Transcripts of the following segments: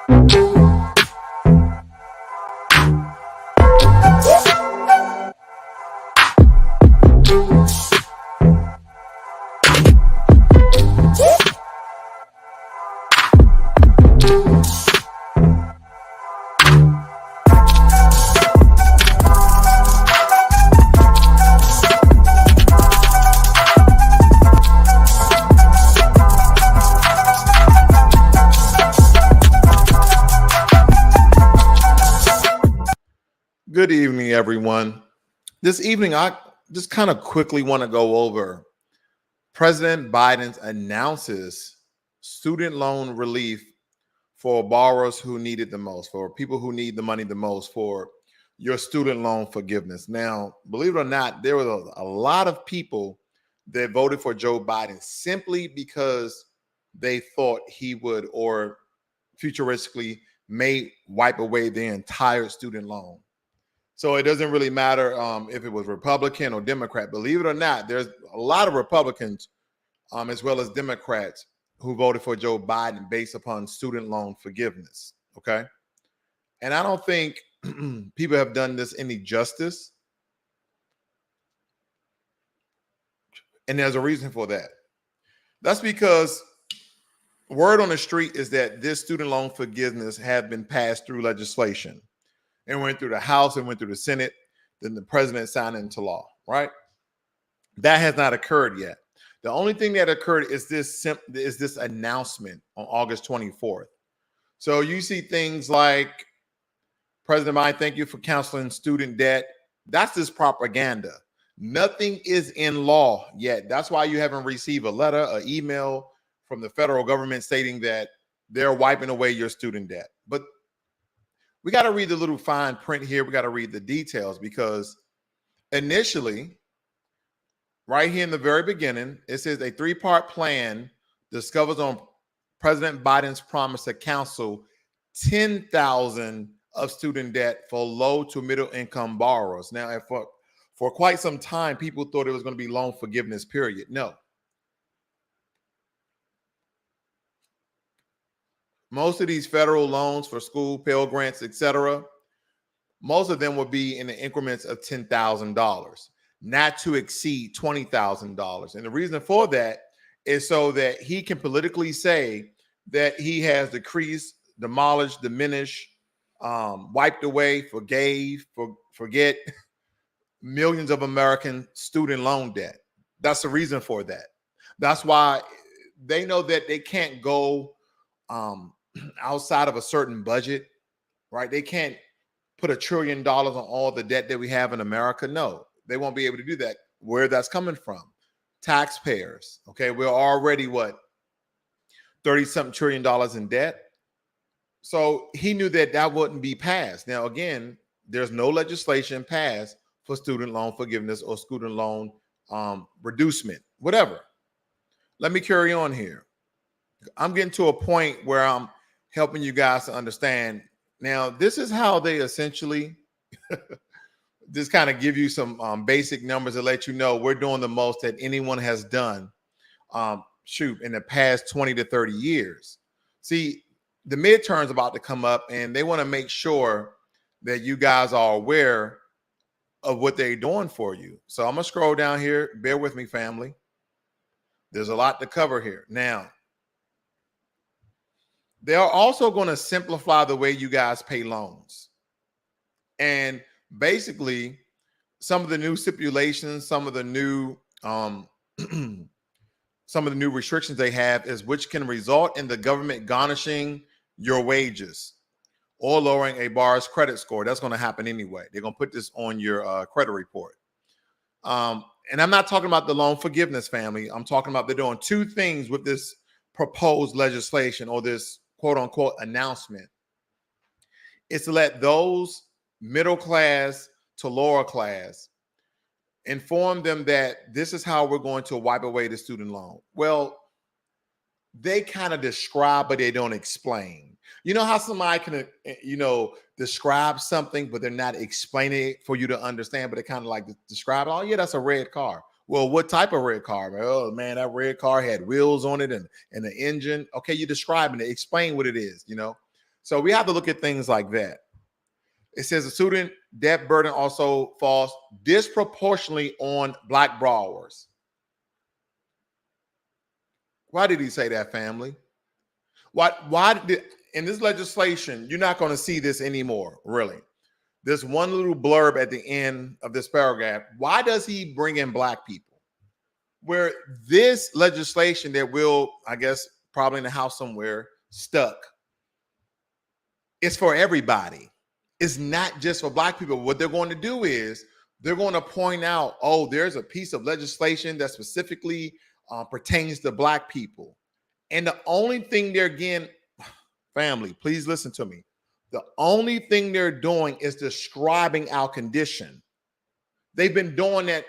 Good evening, everyone. This evening, I just kind of quickly want to go over President Biden announces student loan relief for borrowers who need it the most, for people who need the money the most, for your student loan forgiveness. Now, believe it or not, there were a lot of people that voted for Joe Biden simply because they thought he would, or futuristically may wipe away their entire student loan. So it doesn't really matter if it was Republican or Democrat. Believe it or not, there's a lot of Republicans as well as Democrats who voted for Joe Biden based upon student loan forgiveness. Okay. And I don't think people have done this any justice. And there's a reason for that. That's because word on the street is that this student loan forgiveness had been passed through legislation. It went through the House and went through the Senate. Then the president signed it into law, right? That has not occurred yet. The only thing that occurred is this announcement on August 24th. So you see things like, President Biden, thank you for canceling student debt. That's just propaganda. Nothing is in law yet. That's why you haven't received a letter, an email from the federal government stating that they're wiping away your student debt. But we got to read the little fine print here. We got to read the details because initially, right here in the very beginning, it says a three-part plan discovers on President Biden's promise to cancel 10,000 of student debt for low to middle income borrowers. Now, for quite some time, people thought it was going to be loan forgiveness, period. No. Most of these federal loans for school, Pell Grants, etc., most of them will be in the increments of $10,000, not to exceed $20,000. And the reason for that is so that he can politically say that he has decreased, demolished, diminished, wiped away, forget millions of American student loan debt. That's the reason for that. That's why they know that they can't go outside of a certain budget, right? They can't put $1 trillion on all the debt that we have in America. No, they won't be able to do that. Where that's coming from? Taxpayers. Okay, we're already 30-something trillion dollars in debt. So he knew that that wouldn't be passed. Now, again, there's no legislation passed for student loan forgiveness or student loan reducement, whatever. Let me carry on here. I'm getting to a point where I'm helping you guys to understand. Now, this is how they essentially just kind of give you some basic numbers to let you know we're doing the most that anyone has done, in the past 20 to 30 years. See, the midterms about to come up, and they want to make sure that you guys are aware of what they're doing for you. So I'm going to scroll down here. Bear with me, family. There's a lot to cover here. Now, they are also going to simplify the way you guys pay loans. And basically, some of the new stipulations, some of the new restrictions they have is which can result in the government garnishing your wages or lowering a borrower's credit score. That's going to happen anyway. They're going to put this on your credit report. And I'm not talking about the loan forgiveness, family. I'm talking about they're doing two things with this proposed legislation or this quote unquote announcement. It's to let those middle class to lower class inform them that this is how we're going to wipe away the student loan. Well, they kind of describe, but they don't explain. You know how somebody can, describe something, but they're not explaining it for you to understand, but they kind of like describe, oh yeah, that's a red car. Well, what type of red car? Oh man, that red car had wheels on it and the engine. Okay, you're describing it. Explain what it is, So we have to look at things like that. It says the student debt burden also falls disproportionately on Black borrowers. Why did he say that, family? Why did, in this legislation, you're not going to see this anymore, really. This one little blurb at the end of this paragraph. Why does he bring in Black people? Where this legislation that will, I guess, probably in the house somewhere, stuck, it's for everybody. It's not just for Black people. What they're going to do is they're going to point out, oh, there's a piece of legislation that specifically pertains to Black people. And the only thing they're, again, family, please listen to me. The only thing they're doing is describing our condition. They've been doing that,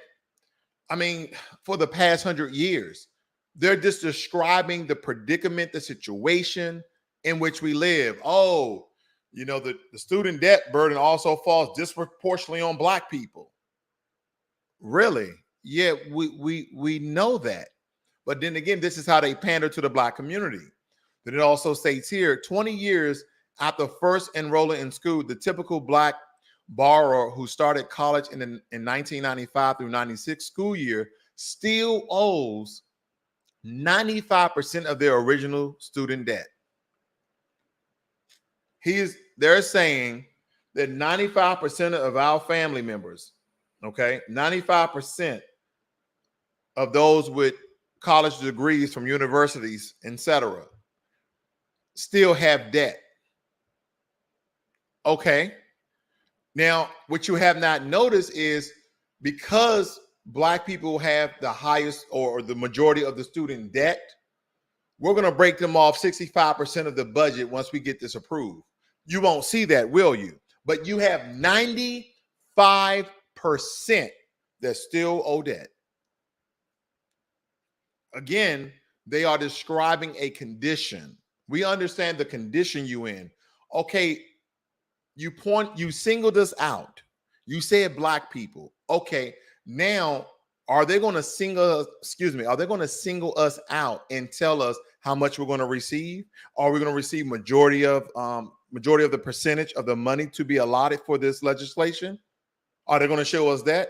I mean, for the past 100 years. They're just describing the predicament, the situation in which we live. Oh, you know, the student debt burden also falls disproportionately on Black people. Really? Yeah, we know that. But then again, this is how they pander to the Black community. Then it also states here, 20 years after first enrolling in school, the typical Black borrower who started college in 1995 through 96 school year still owes 95% of their original student debt. They're saying that 95% of our family members, okay, 95% of those with college degrees from universities, etc., still have debt. Okay. Now, what you have not noticed is because Black people have the highest or the majority of the student debt, we're going to break them off 65% of the budget once we get this approved. You won't see that, will you? But you have 95% that still owe debt. Again, they are describing a condition. We understand the condition you in. Okay, you singled us out. You said Black people. Okay, now are they going to single us out and tell us how much we're going to receive? Are we going to receive majority of the percentage of the money to be allotted for this legislation? Are they going to show us that?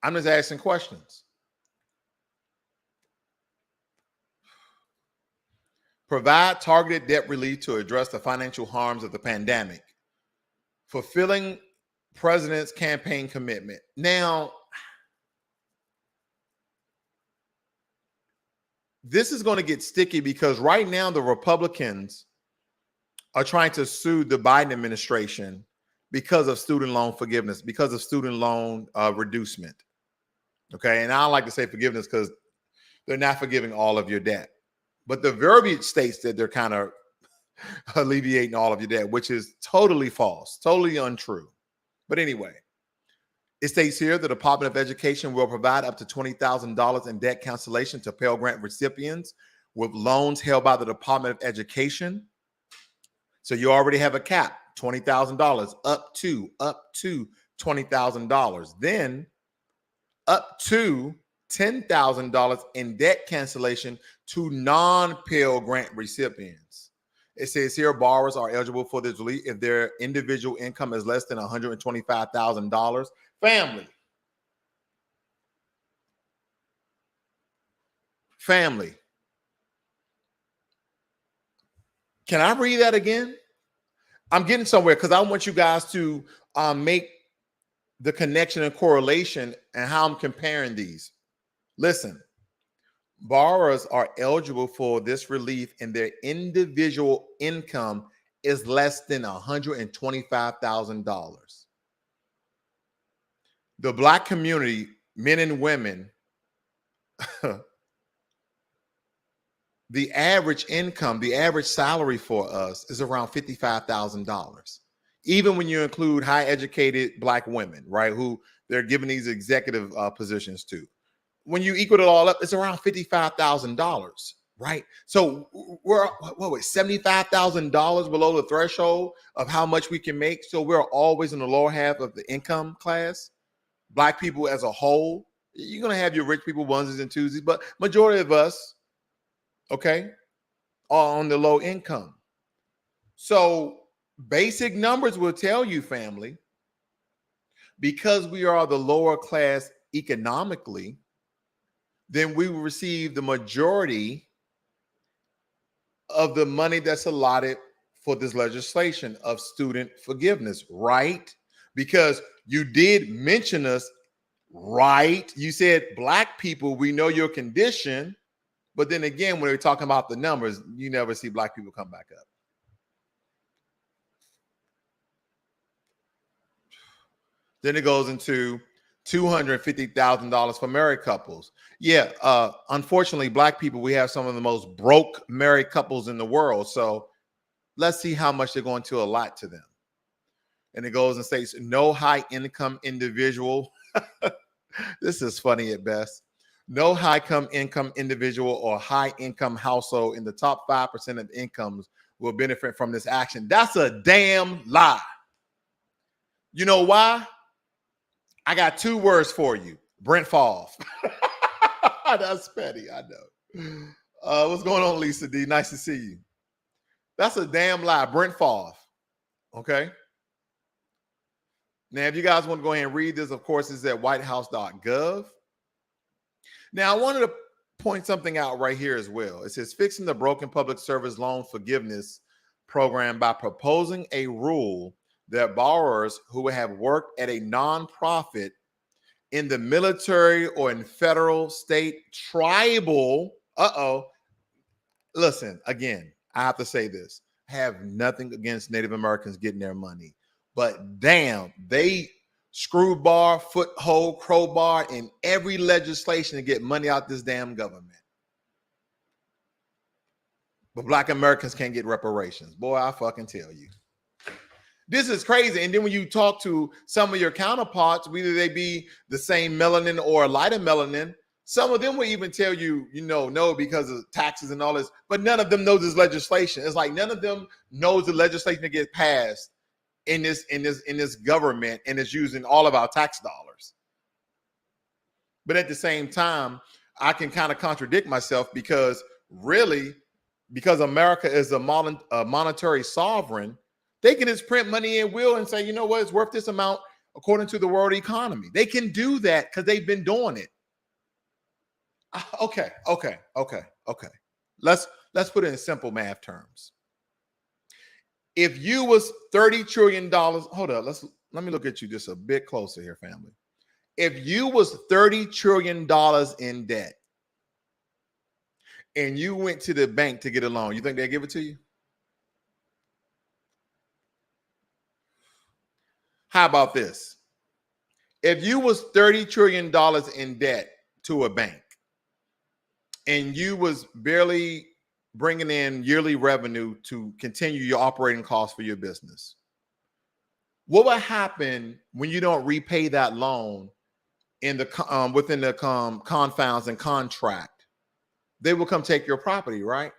I'm just asking questions. Provide targeted debt relief to address the financial harms of the pandemic. Fulfilling president's campaign commitment. Now, this is going to get sticky because right now the Republicans are trying to sue the Biden administration because of student loan forgiveness, because of student loan reducement. Okay, and I don't like to say forgiveness because they're not forgiving all of your debt. But the verbiage states that they're kind of alleviating all of your debt, which is totally false, totally untrue. But anyway, it states here the Department of Education will provide up to $20,000 in debt cancellation to Pell Grant recipients with loans held by the Department of Education. So you already have a cap, $20,000, up to $20,000. Then up to $10,000 in debt cancellation to non-Pell Grant recipients. It says here borrowers are eligible for this relief if their individual income is less than $125,000. Family. Can I read that again? I'm getting somewhere because I want you guys to make the connection and correlation and how I'm comparing these. Listen, borrowers are eligible for this relief and their individual income is less than $125,000. The Black community, men and women, the average income, the average salary for us is around $55,000. Even when you include high educated Black women, right, who they're giving these executive positions to. When you equal it all up, it's around $55,000, right? So we're $75,000 below the threshold of how much we can make. So we're always in the lower half of the income class. Black people as a whole, you're gonna have your rich people onesies and twosies, but majority of us, okay, are on the low income. So basic numbers will tell you, family, because we are the lower class economically, then we will receive the majority of the money that's allotted for this legislation of student forgiveness, right? Because you did mention us, right? You said Black people, we know your condition, but then again, when we're talking about the numbers, you never see Black people come back up. Then it goes into $250,000 for married couples. Yeah, unfortunately, Black people, we have some of the most broke married couples in the world. So let's see how much they're going to allot to them. And it goes and states no high income individual. This is funny at best. No high income individual or high income household in the top 5% of incomes will benefit from this action. That's a damn lie. You know why? I got two words for you. Brent Favre. That's petty, I know. What's going on, Lisa D? Nice to see you. That's a damn lie. Brent Favre. Okay. Now, if you guys want to go ahead and read this, of course, it's at whitehouse.gov. Now, I wanted to point something out right here as well. It says fixing the broken public service loan forgiveness program by proposing a rule that borrowers who have worked at a nonprofit in the military or in federal, state, tribal, listen, again, I have to say this. I have nothing against Native Americans getting their money, but damn, they screwbar, foothold, crowbar in every legislation to get money out this damn government. But Black Americans can't get reparations. Boy, I fucking tell you. This is crazy. And then when you talk to some of your counterparts, whether they be the same melanin or lighter melanin, some of them will even tell you, no, because of taxes and all this, but none of them knows this legislation. It's like none of them knows the legislation that gets passed in this government, and it's using all of our tax dollars. But at the same time, I can kind of contradict myself because America is a monetary sovereign, they can just print money in will and say, you know what, it's worth this amount according to the world economy. They can do that because they've been doing it. Okay. Let's put it in simple math terms. If you was $30 trillion, hold up, let me look at you just a bit closer here, family. If you was $30 trillion in debt and you went to the bank to get a loan, you think they'd give it to you? How about this? If you was $30 trillion in debt to a bank and you was barely bringing in yearly revenue to continue your operating costs for your business, what would happen when you don't repay that loan in the within the confounds and contract? They will come take your property, right?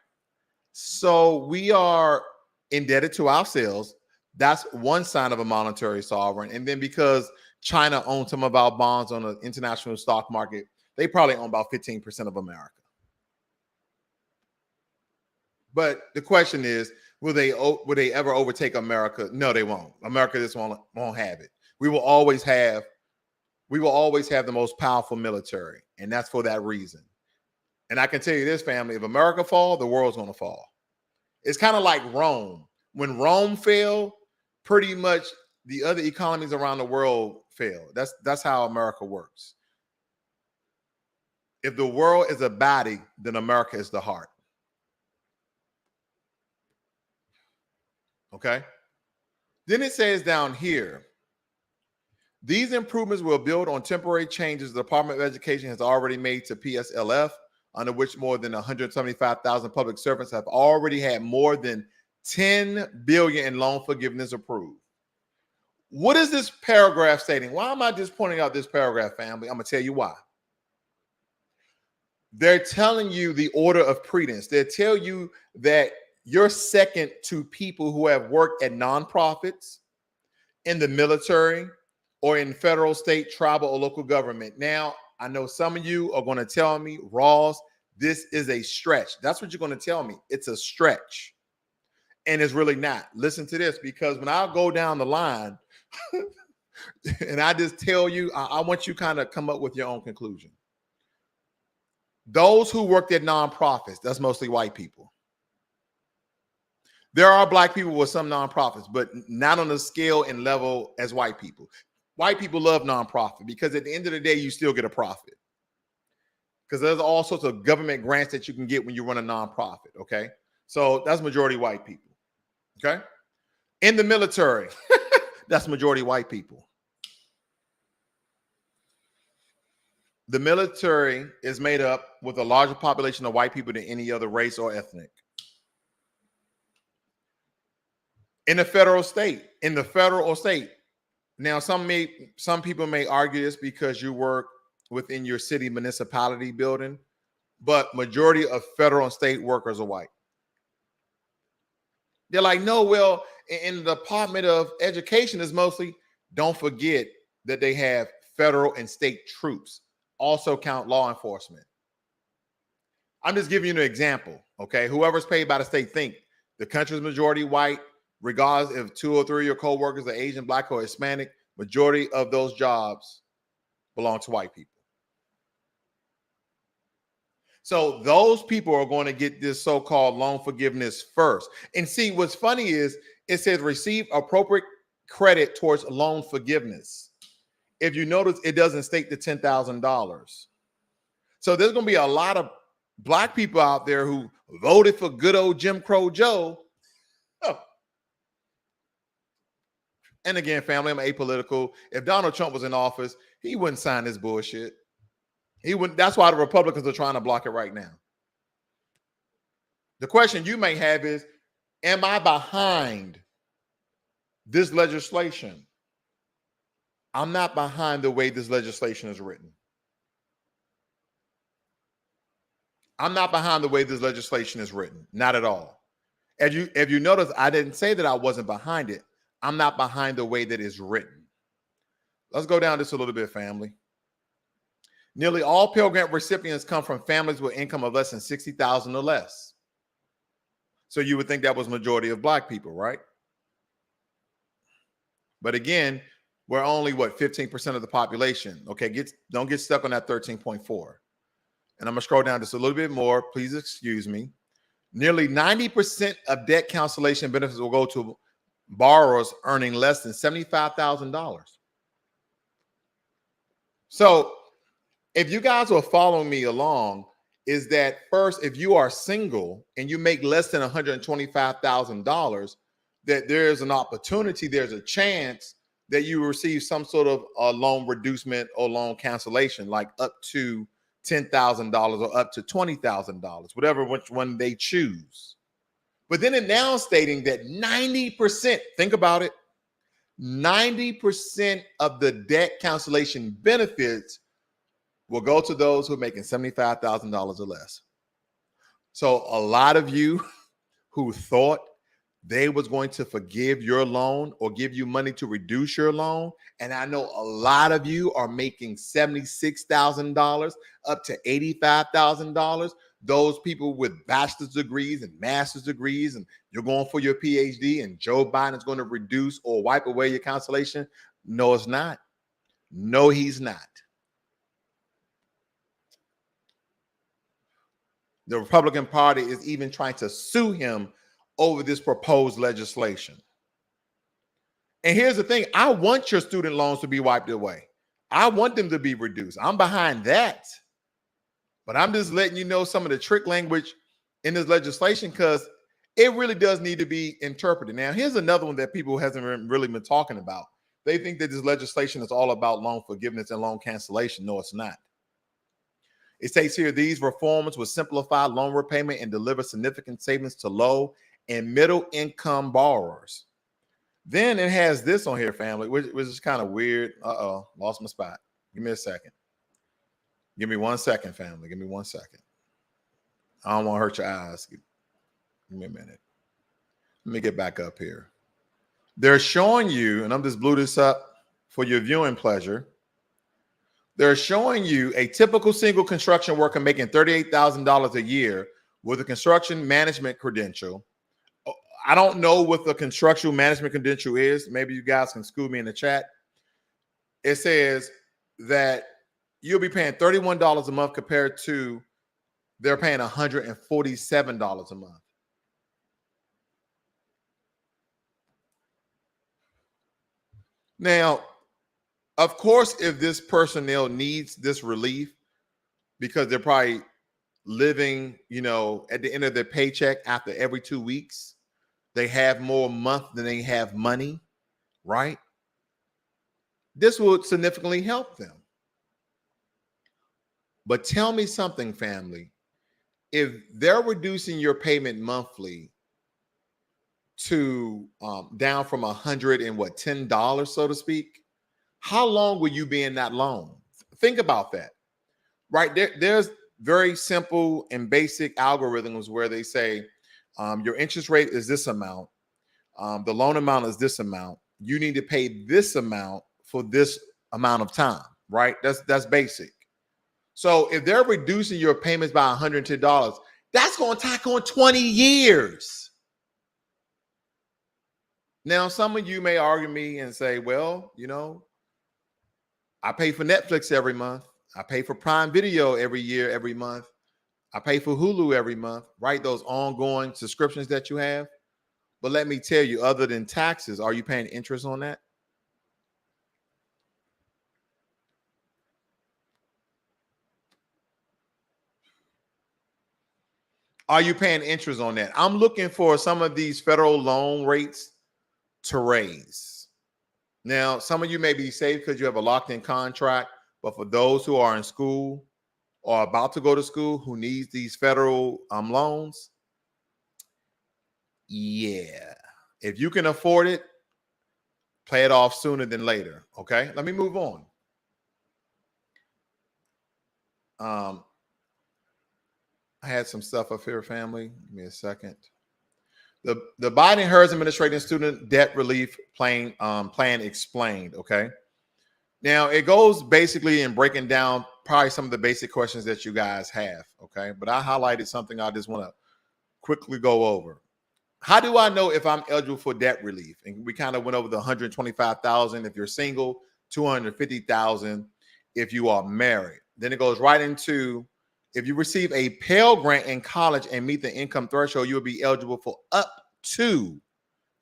So we are indebted to ourselves. That's one sign of a monetary sovereign. And then because China owns some of our bonds on the international stock market, they probably own about 15% of America. But the question is, will they ever overtake America? No, they won't. America just won't have it. We will always have the most powerful military, and that's for that reason. And I can tell you this, family, if America falls, the world's going to fall. It's kind of like Rome. When Rome fell, pretty much the other economies around the world fail. That's how America works. If the world is a body, then America is the heart. Okay? Then it says down here, these improvements will build on temporary changes the Department of Education has already made to PSLF, under which more than 175,000 public servants have already had more than $10 billion in loan forgiveness approved. What is this paragraph stating? Why am I just pointing out this paragraph, family? I'm going to tell you why. They're telling you the order of precedence. They tell you that you're second to people who have worked at nonprofits, in the military, or in federal, state, tribal, or local government. Now, I know some of you are going to tell me, Ross, this is a stretch. That's what you're going to tell me. It's a stretch. And it's really not. Listen to this, because when I go down the line and I just tell you, I want you kind of come up with your own conclusion. Those who worked at nonprofits, that's mostly white people. There are black people with some nonprofits, but not on the scale and level as white people. White people love nonprofit because at the end of the day, you still get a profit. Because there's all sorts of government grants that you can get when you run a nonprofit, okay? So that's majority white people, okay? In the military, that's majority white people. The military is made up with a larger population of white people than any other race or ethnic. In the federal state, now some people may argue this because you work within your city municipality building, but majority of federal and state workers are white. They're like, no, well, in the Department of Education is mostly, don't forget that they have federal and state troops, also count law enforcement. I'm just giving you an example, okay? Whoever's paid by the state, think the country's majority white, regardless if 2 or 3 of your co-workers are Asian, black, or Hispanic, majority of those jobs belong to white people. So those people are going to get this so-called loan forgiveness first. And see, what's funny is it says receive appropriate credit towards loan forgiveness. If you notice, it doesn't state the $10,000. So there's going to be a lot of black people out there who voted for good old Jim Crow Joe. Oh. And again, family, I'm apolitical. If Donald Trump was in office, he wouldn't sign this bullshit. He wouldn't. That's why the Republicans are trying to block it right now. The question you may have is, am I behind this legislation? I'm not behind the way this legislation is written. I'm not behind the way this legislation is written. Not at all. If you notice, I didn't say that I wasn't behind it. I'm not behind the way that it's written. Let's go down this a little bit, family. Nearly all Pell Grant recipients come from families with income of less than $60,000 or less. So you would think that was majority of black people, right? But again, we're only, 15% of the population. Okay, don't get stuck on that 13.4. And I'm going to scroll down just a little bit more. Please excuse me. Nearly 90% of debt cancellation benefits will go to borrowers earning less than $75,000. So if you guys are following me along, is that first, if you are single and you make less than $125,000, that there's an opportunity, there's a chance that you receive some sort of a loan reducement or loan cancellation, like up to $10,000 or up to $20,000, whatever which one they choose. But then it now stating that 90%, think about it, 90% of the debt cancellation benefits will go to those who are making $75,000 or less. So a lot of you who thought they was going to forgive your loan or give you money to reduce your loan, and I know a lot of you are making $76,000 up to $85,000. Those people with bachelor's degrees and master's degrees, and you're going for your PhD, and Joe Biden is going to reduce or wipe away your cancellation. No, it's not. No, he's not. The Republican Party is even trying to sue him over this proposed legislation. And here's the thing. I want your student loans to be wiped away. I want them to be reduced. I'm behind that. But I'm just letting you know some of the trick language in this legislation because it really does need to be interpreted. Now, here's another one that people hasn't really been talking about. They think that this legislation is all about loan forgiveness and loan cancellation. No, it's not. It states here, these reforms will simplify loan repayment and deliver significant savings to low and middle income borrowers. Then it has this on here, family, which is kind of weird. Uh-oh, lost my spot. Give me a second. Give me 1 second, family. Give me 1 second. I don't want to hurt your eyes. Give me a minute. Let me get back up here. They're showing you, and I'm just blew this up for your viewing pleasure. They're showing you a typical single construction worker making $38,000 a year with a construction management credential. I don't know what the construction management credential is. Maybe you guys can school me in the chat. It says that you'll be paying $31 a month compared to they're paying $147 a month. Now, of course, if this personnel needs this relief because they're probably living, at the end of their paycheck after every 2 weeks, they have more month than they have money, right? This would significantly help them. But tell me something, family. If they're reducing your payment monthly to down from $110, so to speak, how long will you be in that loan? Think about that, right? There's very simple and basic algorithms where they say your interest rate is this amount, the loan amount is this amount. You need to pay this amount for this amount of time, right? That's basic. So if they're reducing your payments by $110, that's going to tack on 20 years. Now, some of you may argue me and say, well, I pay for Netflix every month. I pay for Prime Video every month. I pay for Hulu every month, right? Those ongoing subscriptions that you have. But let me tell you, other than taxes, are you paying interest on that? Are you paying interest on that? I'm looking for some of these federal loan rates to raise. Now, some of you may be safe because you have a locked-in contract, but for those who are in school or about to go to school who needs these federal loans, yeah. If you can afford it, play it off sooner than later, okay? Let me move on. I had some stuff up here, family. Give me a second. The Biden-Harris administration student debt relief plan explained, okay? Now, it goes basically in breaking down probably some of the basic questions that you guys have, okay? But I highlighted something I just want to quickly go over. How do I know if I'm eligible for debt relief? And we kind of went over the $125,000 if you're single, $250,000 if you are married. Then it goes right into if you receive a Pell Grant in college and meet the income threshold, you'll be eligible for up to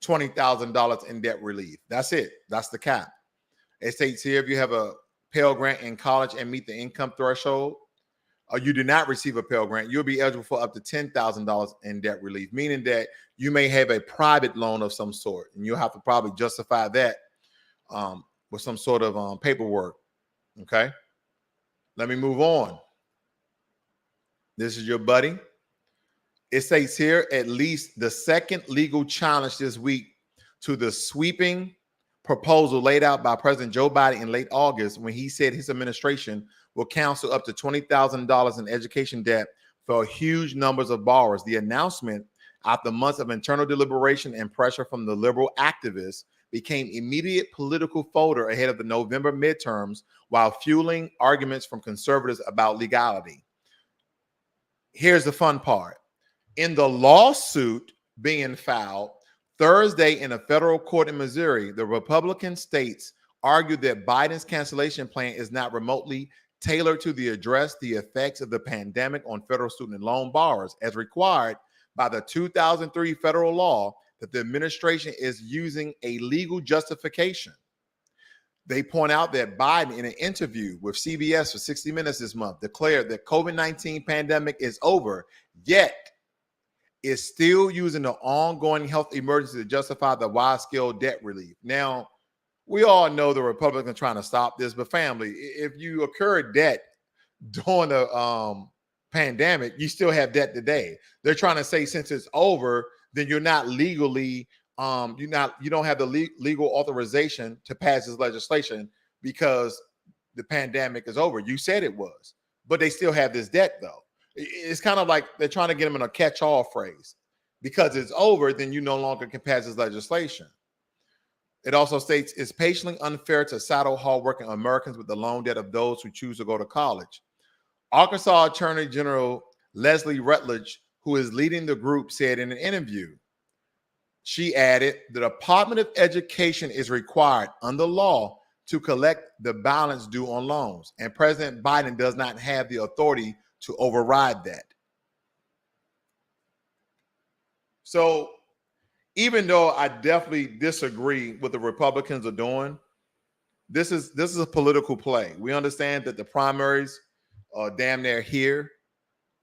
$20,000 in debt relief. That's it. That's the cap. It states here if you have a Pell Grant in college and meet the income threshold, or you do not receive a Pell Grant, you'll be eligible for up to $10,000 in debt relief, meaning that you may have a private loan of some sort, and you'll have to probably justify that with some sort of paperwork, okay? Let me move on. This is your buddy. It states here, at least the second legal challenge this week to the sweeping proposal laid out by President Joe Biden in late August when he said his administration will cancel up to $20,000 in education debt for huge numbers of borrowers. The announcement, after months of internal deliberation and pressure from the liberal activists, became immediate political fodder ahead of the November midterms while fueling arguments from conservatives about legality. Here's the fun part. In the lawsuit being filed Thursday in a federal court in Missouri, the Republican states argued that Biden's cancellation plan is not remotely tailored to address the effects of the pandemic on federal student loan borrowers, as required by the 2003 federal law, that the administration is using a legal justification. They point out that Biden, in an interview with CBS for 60 Minutes this month, declared that COVID-19 pandemic is over, yet is still using the ongoing health emergency to justify the wide-scale debt relief. Now, we all know the Republicans are trying to stop this, but family, if you incur debt during the pandemic, you still have debt today. They're trying to say since it's over, then you're not legally you don't have the legal authorization to pass this legislation because the pandemic is over. You said it was, but they still have this debt though. It's kind of like they're trying to get them in a catch-all phrase. Because it's over, then you no longer can pass this legislation. It also states it's patiently unfair to saddle hardworking Americans with the loan debt of those who choose to go to college. Arkansas Attorney General Leslie Rutledge, who is leading the group, said in an interview, she added, the Department of Education is required under law to collect the balance due on loans, and President Biden does not have the authority to override that. So even though I definitely disagree with the Republicans are doing, this is a political play. We understand that the primaries are damn near here,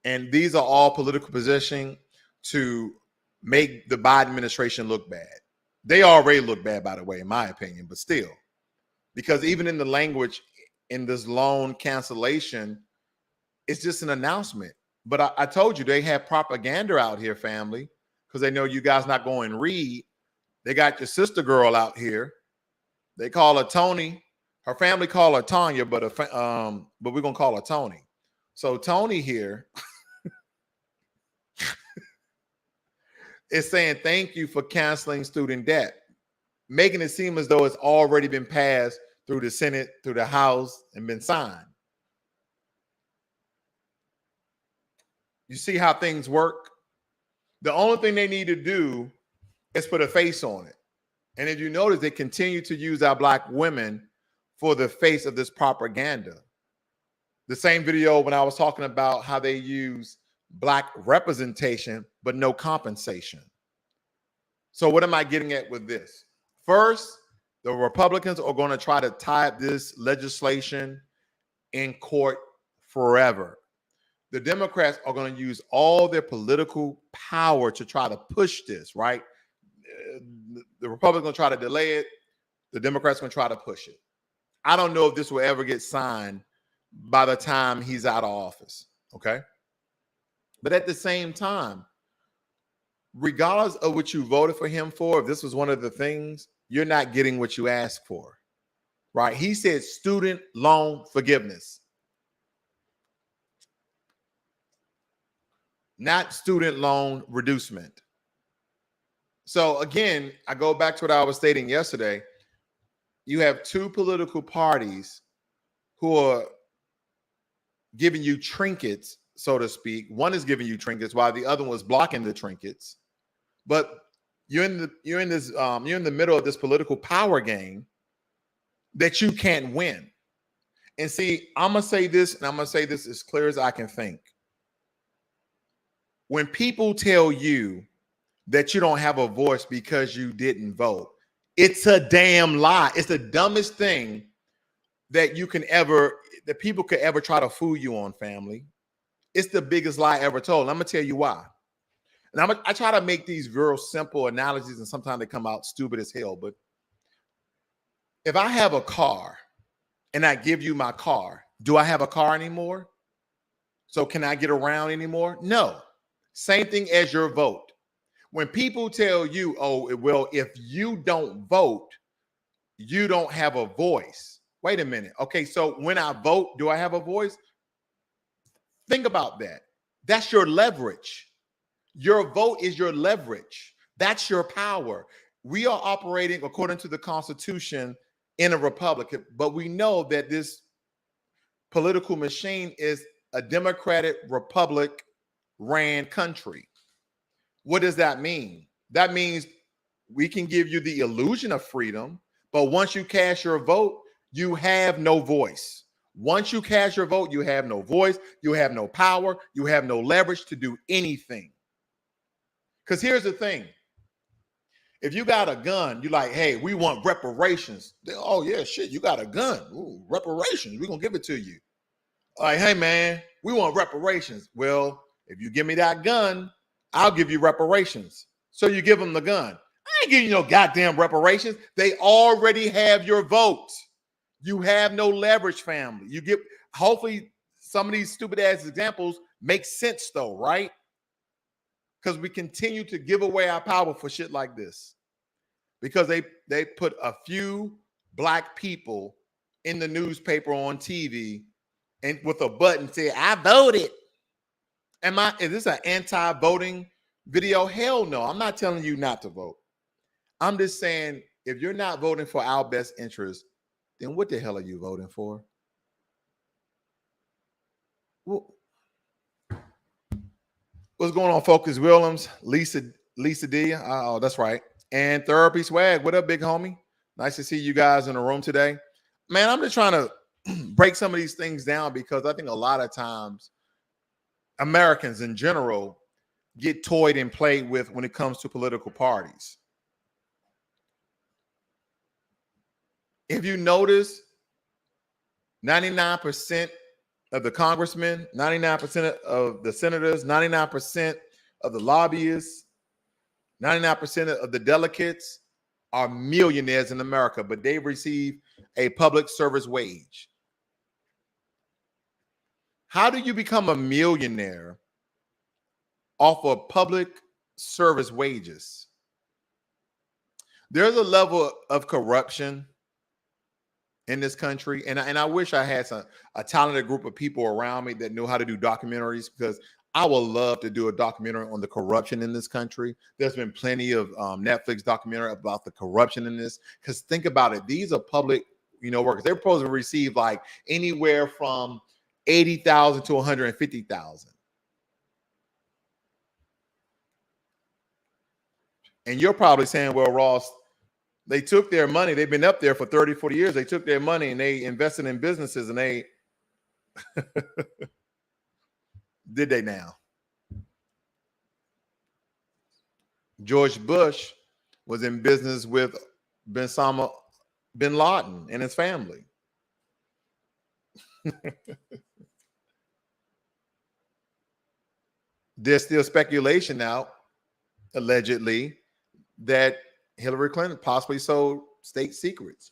and these are all political positioning to make the Biden administration look bad. They already look bad, by the way, in my opinion, but still, because even in the language in this loan cancellation, it's just an announcement. But I told you they have propaganda out here, family, because they know you guys not going to read. They got your sister girl out here. They call her Tony. Her family call her Tanya, but we're gonna call her Tony. So Tony here is saying thank you for canceling student debt, making it seem as though it's already been passed through the Senate, through the House, and been signed. You see how things work? The only thing they need to do is put a face on it. And if you notice, they continue to use our Black women for the face of this propaganda. The same video when I was talking about how they use Black representation, but no compensation. So what am I getting at with this? First, the Republicans are going to try to tie up this legislation in court forever. The Democrats are going to use all their political power to try to push this, right? The Republicans are going to try to delay it. The Democrats are going to try to push it. I don't know if this will ever get signed by the time he's out of office, okay? But at the same time, regardless of what you voted for him for, if this was one of the things, you're not getting what you asked for, right? He said student loan forgiveness, not student loan reducement. So again, I go back to what I was stating yesterday. You have two political parties who are giving you trinkets, so to speak. One is giving you trinkets while the other one was blocking the trinkets. But you're in the middle of this political power game that you can't win. And see, I'm gonna say this, and I'm gonna say this as clear as I can think. When people tell you that you don't have a voice because you didn't vote, it's a damn lie. It's the dumbest thing that people could ever try to fool you on, family. It's the biggest lie ever told. I'm gonna tell you why. And I try to make these real simple analogies, and sometimes they come out stupid as hell. But if I have a car and I give you my car, do I have a car anymore? So can I get around anymore? No. Same thing as your vote. When people tell you, oh, well, if you don't vote, you don't have a voice. Wait a minute. Okay, so when I vote, do I have a voice? Think about that. That's your leverage. Your vote is your leverage. That's your power. We are operating according to the Constitution in a republic, but we know that this political machine is a democratic republic ran country. What does that mean? That means we can give you the illusion of freedom, but once you cast your vote, you have no voice. Once you cast your vote, you have no voice, you have no power, you have no leverage to do anything. Because here's the thing. If you got a gun, you're like, hey, we want reparations. Oh, yeah, shit, you got a gun. Ooh, reparations, we're going to give it to you. Like, hey, man, we want reparations. Well, if you give me that gun, I'll give you reparations. So you give them the gun. I ain't giving you no goddamn reparations. They already have your vote. You have no leverage, family. Hopefully some of these stupid ass examples make sense though, right? Because we continue to give away our power for shit like this. Because they put a few black people in the newspaper on TV and with a button say, I voted. Is this an anti-voting video? Hell no. I'm not telling you not to vote. I'm just saying if you're not voting for our best interest, then what the hell are you voting for? Well, what's going on, Focus Willems? Lisa D. Oh, that's right. And Therapy Swag. What up, big homie? Nice to see you guys in the room today. Man, I'm just trying to break some of these things down because I think a lot of times Americans in general get toyed and played with when it comes to political parties. If you notice, 99% of the congressmen, 99% of the senators, 99% of the lobbyists, 99% of the delegates are millionaires in America, but they receive a public service wage. How do you become a millionaire off of public service wages? There's a level of corruption in this country, and I wish I had a talented group of people around me that know how to do documentaries, because I would love to do a documentary on the corruption in this country. There's been plenty of Netflix documentary about the corruption in this, because think about it. These are public, workers. They're supposed to receive like anywhere from 80,000 to 150,000. And you're probably saying, well, Ross, they took their money. They've been up there for 30, 40 years. They took their money and they invested in businesses, and they did they now? George Bush was in business with Osama bin Laden and his family. There's still speculation now, allegedly, that Hillary Clinton possibly sold state secrets.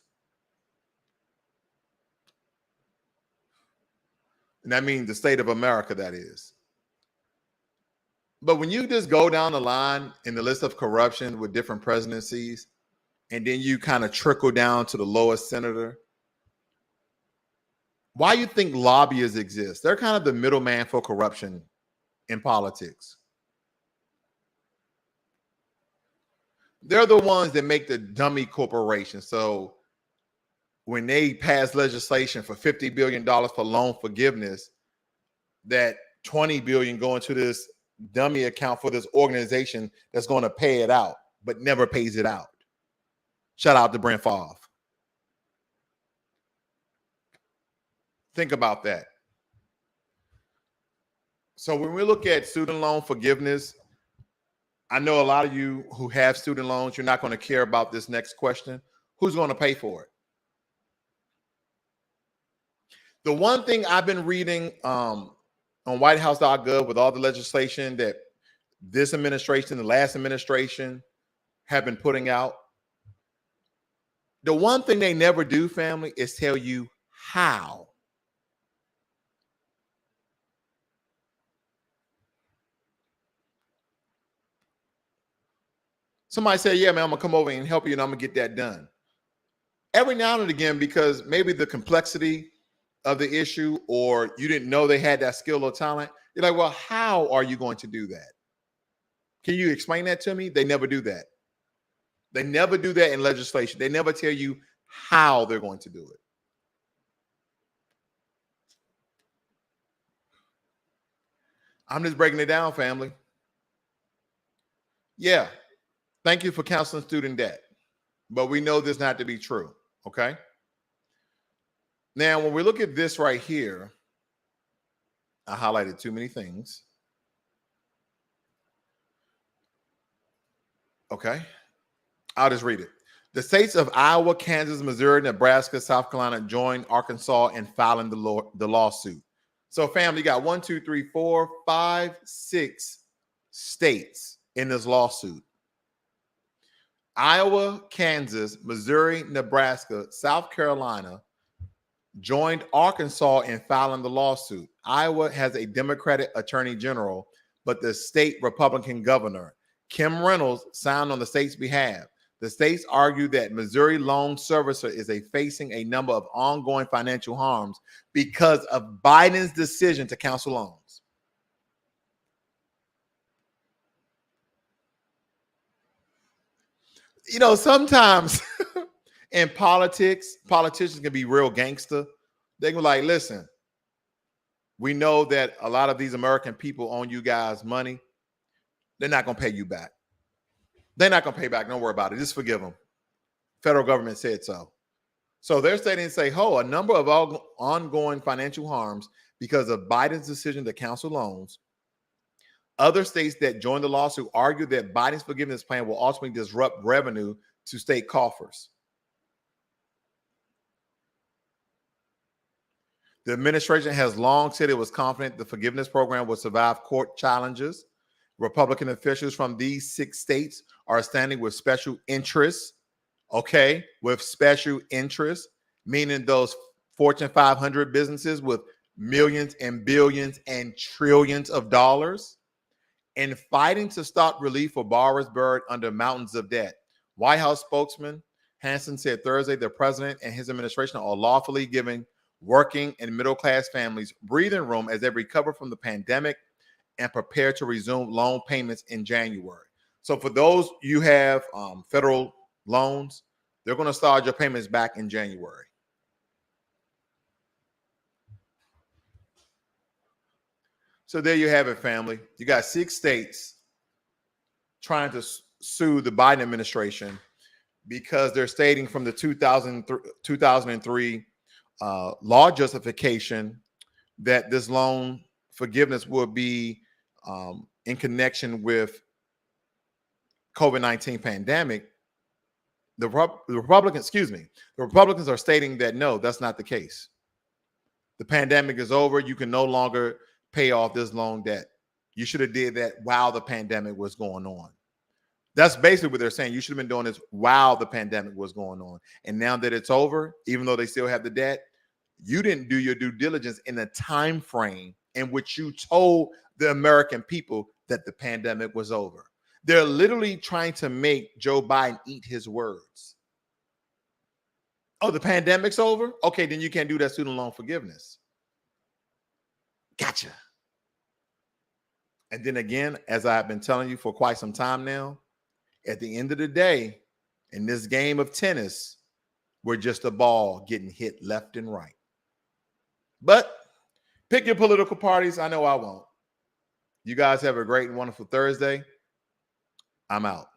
And that means the state of America, that is. But when you just go down the line in the list of corruption with different presidencies, and then you kind of trickle down to the lowest senator, why you think lobbyists exist? They're kind of the middleman for corruption in politics. They're the ones that make the dummy corporations. So when they pass legislation for $50 billion for loan forgiveness, that $20 billion go into this dummy account for this organization that's going to pay it out, but never pays it out. Shout out to Brent Favre. Think about that. So when we look at student loan forgiveness, I know a lot of you who have student loans, you're not going to care about this next question. Who's going to pay for it? The one thing I've been reading on whitehouse.gov with all the legislation that this administration, the last administration, have been putting out, the one thing they never do, family, is tell you how. Somebody say, yeah, man, I'm going to come over and help you and I'm going to get that done. Every now and again, because maybe the complexity of the issue, or you didn't know they had that skill or talent, you're like, well, how are you going to do that? Can you explain that to me? They never do that. They never do that in legislation. They never tell you how they're going to do it. I'm just breaking it down, family. Yeah. Thank you for counseling student debt. But we know this not to be true. Okay. Now, when we look at this right here, I highlighted too many things. Okay. I'll just read it. The states of Iowa, Kansas, Missouri, Nebraska, South Carolina joined Arkansas in filing the lawsuit. So, family, you got 1, 2, 3, 4, 5, 6 states in this lawsuit. Iowa, Kansas, Missouri, Nebraska, South Carolina joined Arkansas in filing the lawsuit. Iowa has a Democratic attorney general, but the state Republican governor, Kim Reynolds, signed on the state's behalf. The states argue that Missouri loan servicer is facing a number of ongoing financial harms because of Biden's decision to cancel loans. Sometimes In politics, politicians can be real gangster. They can be like, listen, we know that a lot of these American people own you guys money. They're not going to pay you back. They're not going to pay back. Don't worry about it. Just forgive them. Federal government said so. So they're stating and say, a number of ongoing financial harms because of Biden's decision to cancel loans. Other states that joined the lawsuit argue that Biden's forgiveness plan will ultimately disrupt revenue to state coffers. The administration has long said it was confident the forgiveness program will survive court challenges. Republican officials from these 6 states are standing with special interests, with special interests, meaning those Fortune 500 businesses with millions and billions and trillions of dollars, and fighting to stop relief for borrowers buried under mountains of debt. White House spokesman Hansen said Thursday the president and his administration are lawfully giving working and middle-class families breathing room as they recover from the pandemic and prepare to resume loan payments in January. So for those you have federal loans, they're going to start your payments back in January. So there you have it, family. You got 6 states trying to sue the Biden administration because they're stating from the 2003 law justification that this loan forgiveness will be in connection with COVID-19 pandemic. The Republicans are stating that no, that's not the case. The pandemic is over. You can no longer pay off this loan debt. You should have did that while the pandemic was going on. That's basically what they're saying. You should have been doing this while the pandemic was going on. And now that it's over, even though they still have the debt, you didn't do your due diligence in the time frame in which you told the American people that the pandemic was over. They're literally trying to make Joe Biden eat his words. Oh, the pandemic's over? Okay, then you can't do that student loan forgiveness. Gotcha. And then again, as I've been telling you for quite some time now, at the end of the day, in this game of tennis, we're just a ball getting hit left and right. But pick your political parties. I know I won't. You guys have a great and wonderful Thursday. I'm out.